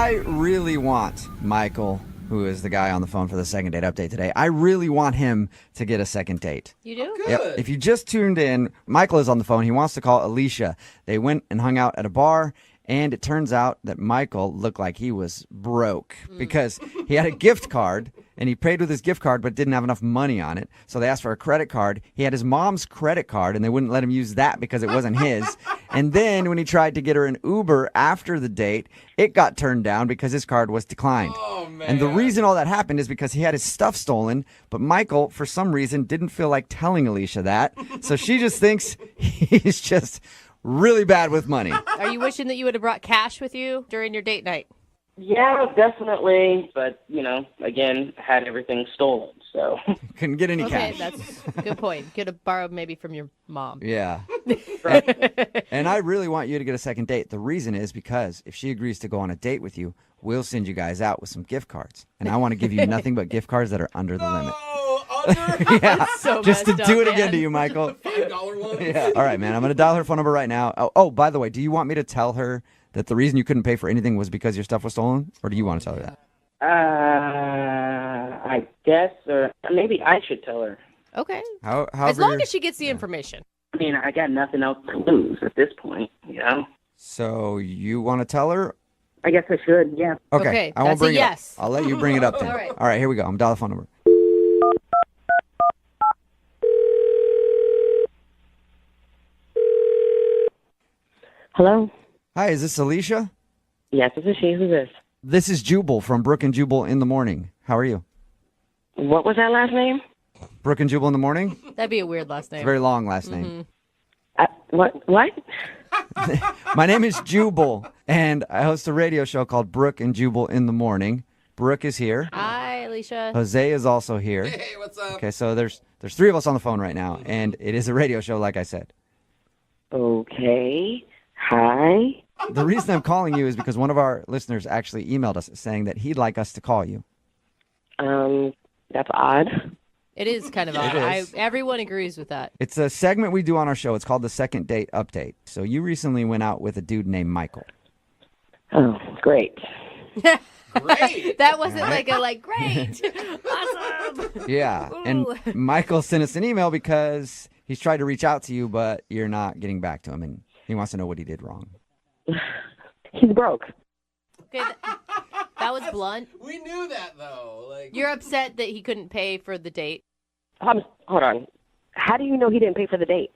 I really want Michael, who is the guy on the phone for the second date update today, I really want him to get a second date. You do? Good. Yep. If you just tuned in, Michael is on the phone. He wants to call Alicia. They went and hung out at a bar, and it turns out that Michael looked like he was broke because he had a gift card, and he paid with his gift card but didn't have enough money on it. So they asked for a credit card. He had his mom's credit card, and they wouldn't let him use that because it wasn't his. And then when he tried to get her an Uber after the date, it got turned down because his card was declined. Oh, man. And the reason all that happened is because he had his stuff stolen, but Michael, for some reason, didn't feel like telling Alicia that. So she just thinks he's just really bad with money. Are you wishing that you would have brought cash with you during your date night? Yeah, definitely. But, again, had everything stolen, so. Couldn't get any Okay, cash. that's a good point. Could have borrowed maybe from your mom. Yeah. And I really want you to get a second date. The reason is because if she agrees to go on a date with you, we'll send you guys out with some gift cards. And I want to give you nothing but gift cards that are under the limit. Oh, under Yeah, so just to messed do up, it again man. to you, Michael. $5 ones. Yeah. All right, man. I'm going to dial her phone number right now. Oh, by the way, do you want me to tell her that the reason you couldn't pay for anything was because your stuff was stolen? Or do you want to tell her that? I guess, or maybe I should tell her. Okay. However As long you're- as she gets the information. I mean, I got nothing else to lose at this point, So you want to tell her? I guess I should, yeah. Okay, I won't that's a bring it up. yes. I'll let you bring it up then. All right. Here we go. I'm dialing the phone number. Hello? Hi, is this Alicia? Yes, this is she. Who's this? This is Jubal from Brooke and Jubal in the Morning. How are you? What was that last name? Brooke and Jubal in the Morning? That'd be a weird last It's a name. very long last name. What? My name is Jubal, and I host a radio show called Brooke and Jubal in the Morning. Brooke is here. Hi, Alicia. Jose is also here. Hey, what's up? Okay, so there's three of us on the phone right now, and it is a radio show, like I said. Okay. Hi. The reason I'm calling you is because one of our listeners actually emailed us saying that he'd like us to call you. That's odd. It is kind of odd. is. Everyone agrees with that. It's a segment we do on our show. It's called the Second Date Update. So you recently went out with a dude named Michael. Oh, great. Great. That wasn't great. Awesome. Yeah, and Ooh. Michael sent us an email because he's tried to reach out to you, but you're not getting back to him, and he wants to know what he did wrong. He's broke. Okay, that was blunt. We knew that, though. You're upset that he couldn't pay for the date. Hold on. How do you know he didn't pay for the date?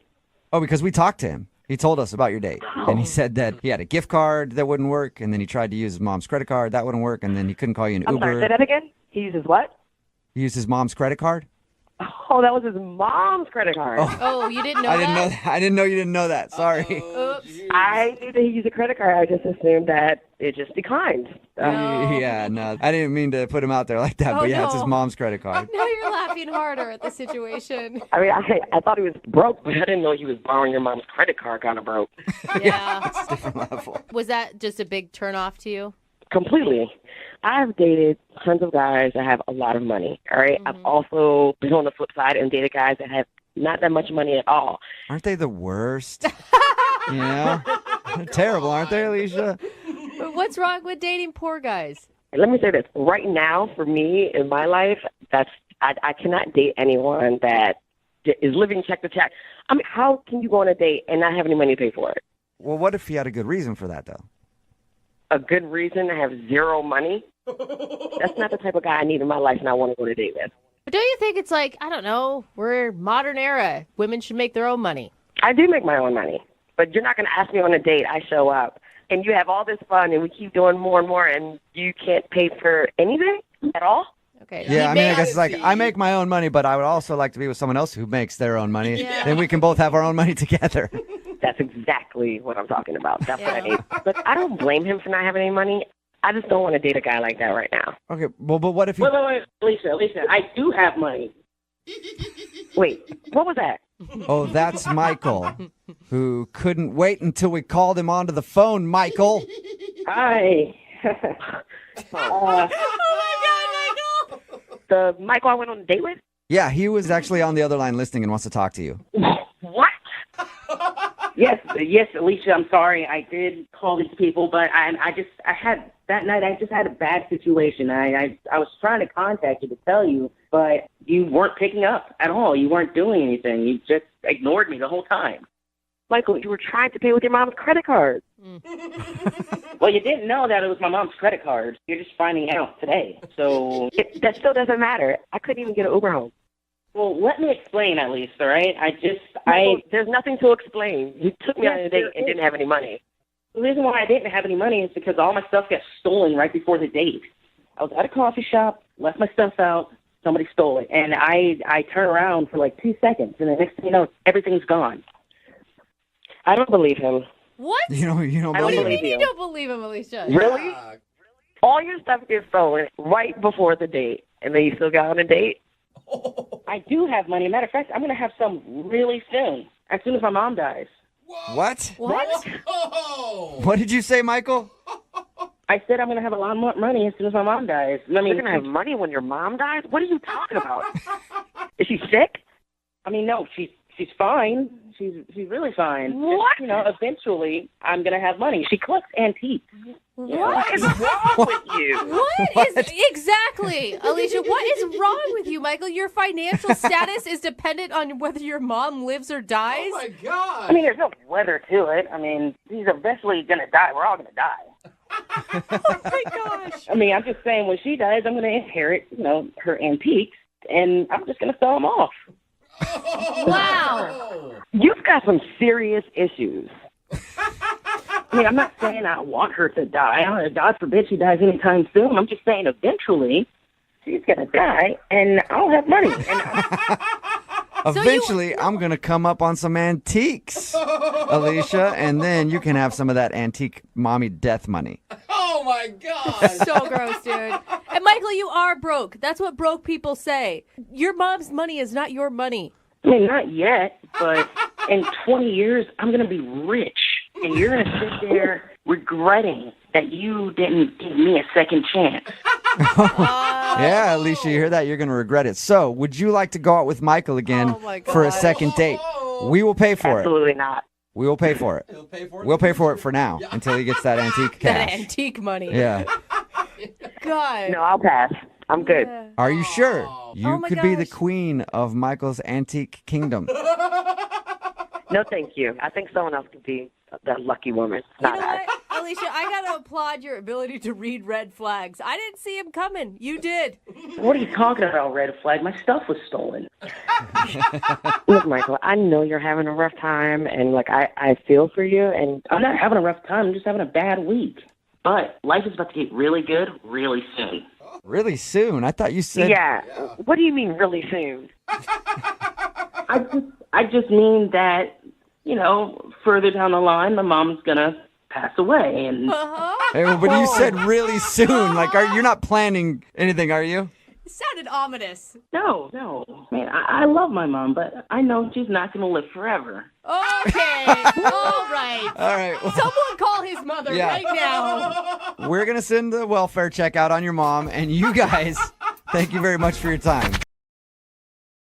Oh, because we talked to him. He told us about your date, and he said that he had a gift card that wouldn't work, and then he tried to use his mom's credit card. That wouldn't work, and then he couldn't call you an I'm Uber. sorry, say that again? He uses what? He used his mom's credit card? Oh, that was his mom's credit card. Oh, you didn't know I that? didn't know that. I didn't know you didn't know that. Sorry. Oops. I knew that he used a credit card. I just assumed that it just declined. No. Yeah, no. I didn't mean to put him out there like that, Oh, but yeah, it's his no. mom's credit card. Now you're laughing harder at the situation. I mean, I thought he was broke, but I didn't know he was borrowing your mom's credit card kind of broke. Yeah. It's a different level. Was that just a big turnoff to you? Completely. I've dated tons of guys that have a lot of money, all right? I've also been on the flip side and dated guys that have not that much money at all. Aren't they the worst? You know? They're terrible, aren't they, Alicia? But what's wrong with dating poor guys? Let me say this. Right now, for me, in my life, I cannot date anyone that is living check to check. I mean, how can you go on a date and not have any money to pay for it? Well, what if he had a good reason for that, though? A good reason to have zero money? That's not the type of guy I need in my life and I want to go on a date with. But don't you think it's like, I don't know, we're modern era. Women should make their own money. I do make my own money, but you're not going to ask me on a date. I show up, and you have all this fun, and we keep doing more and more, and you can't pay for anything at all? Okay. Yeah, I mean, I guess it's like, See? I make my own money, but I would also like to be with someone else who makes their own money. Yeah. Then we can both have our own money together. That's exactly what I'm talking about. That's what I Yeah. need. But I don't blame him for not having any money. I just don't want to date a guy like that right now. Okay, well, but what if he... Wait. Alicia, I do have money. Wait, what was that? Oh, that's Michael, who couldn't wait until we called him onto the phone, Michael. Hi. Oh my God, Michael! The Michael I went on a date with? Yeah, he was actually on the other line listening and wants to talk to you. What? Yes, Alicia, I'm sorry. I did call these people, but I had that night. I just had a bad situation. I was trying to contact you to tell you, but you weren't picking up at all. You weren't doing anything. You just ignored me the whole time. Michael, you were trying to pay with your mom's credit card. Well, you didn't know that it was my mom's credit card. You're just finding out today. So That still doesn't matter. I couldn't even get an Uber home. well, let me explain at least. All right? Michael, there's nothing to explain. You took me on a date and didn't have any money. The reason why I didn't have any money is because all my stuff got stolen right before the date. I was at a coffee shop, left my stuff out, somebody stole it, and I turn around for like 2 seconds, and the next thing you know, everything's gone. I don't believe him. What? You don't I don't believe believe it. You you. don't believe him, Alicia. Really? All your stuff gets stolen right before the date, and then you still got on a date? I do have money. Matter of fact, I'm going to have some really soon, as soon as my mom dies. What? What? Oh! What did you say, Michael? I said I'm going to have a lot more money as soon as my mom dies. I You're mean, going to have money when your mom dies? What are you talking about? Is she sick? I mean, no, she's fine. She's really fine. What? Just, eventually I'm going to have money. She collects antiques. What is wrong with you? What is exactly, Alicia? What is wrong with you, Michael? Your financial status is dependent on whether your mom lives or dies. Oh my God! I mean, there's no weather to it. I mean, she's eventually going to die. We're all going to die. Oh my gosh! I mean, I'm just saying when she dies, I'm going to inherit, her antiques, and I'm just going to sell them off. Wow. You've got some serious issues. I mean, I'm not saying I want her to die. God forbid she dies anytime soon. I'm just saying eventually she's going to die, and I'll have money. And Eventually, I'm going to come up on some antiques, Alicia, and then you can have some of that antique mommy death money. Oh my God! So gross, dude. And Michael, you are broke. That's what broke people say. Your mom's money is not your money. I mean, not yet, but in 20 years, I'm going to be rich, and you're going to sit there regretting that you didn't give me a second chance. Yeah, Alicia, you hear that? You're going to regret it. So, would you like to go out with Michael again Oh my for a gosh. second date? We will pay for it. Absolutely not. We will pay for it. He'll pay for it. We'll pay for it for now until he gets that antique That cash. antique money. Yeah. God. No, I'll pass. I'm good. Yeah. Are you sure? You Oh my could be the gosh. queen of Michael's antique kingdom. No, thank you. I think someone else could be that lucky woman. You Not know I. what, Alicia? I gotta applaud your ability to read red flags. I didn't see him coming. You did. What are you talking about, red flag? My stuff was stolen. Look, Michael, I know you're having a rough time, and I feel for you, and I'm not having a rough time. I'm just having a bad week. But life is about to get really good really soon. Really soon? I thought you said... yeah. What do you mean really soon? I just mean that, further down the line, my mom's going to pass away. And Hey, well, but you said really soon. Like, you're not planning anything, are you? It sounded ominous. no. Man, I love my mom, but I know she's not going to live forever. Okay. All right. All right. Well, Someone call his mother Yeah. right now. we're going to send the welfare check out on your mom. And you guys, thank you very much for your time.